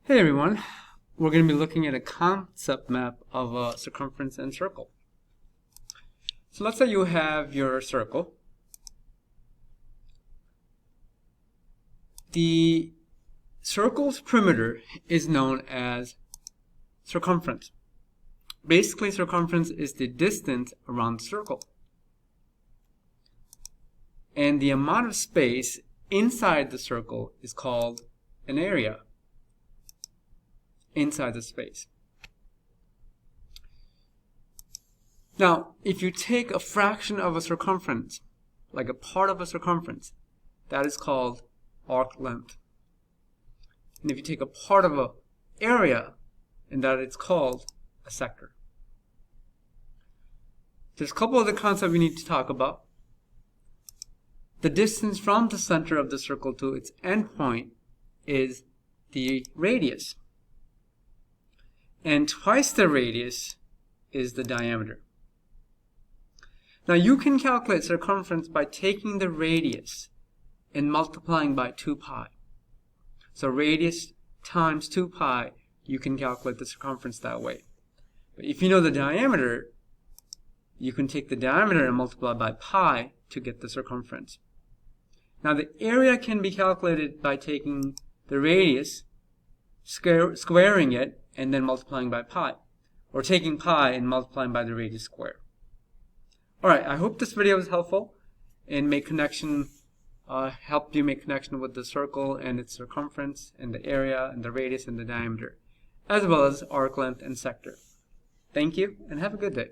Hey everyone, we're going to be looking at a concept map of a circumference and circle. So let's say you have your circle. The circle's perimeter is known as circumference. Basically, circumference is the distance around the circle. And the amount of space inside the circle is called an area. Inside the space. Now, if you take a fraction of a circumference, like a part of a circumference, that is called arc length. And if you take a part of an area, and that is called a sector. There's a couple other concepts we need to talk about. The distance from the center of the circle to its endpoint is the radius. And twice the radius is the diameter. Now you can calculate circumference by taking the radius and multiplying by 2 pi. So radius times 2 pi, you can calculate the circumference that way. But if you know the diameter, you can take the diameter and multiply by pi to get the circumference. Now the area can be calculated by taking the radius, squaring it, and then multiplying by pi, or taking pi and multiplying by the radius square. Alright, I hope this video was helpful and helped you make connection with the circle and its circumference and the area and the radius and the diameter, as well as arc length and sector. Thank you and have a good day.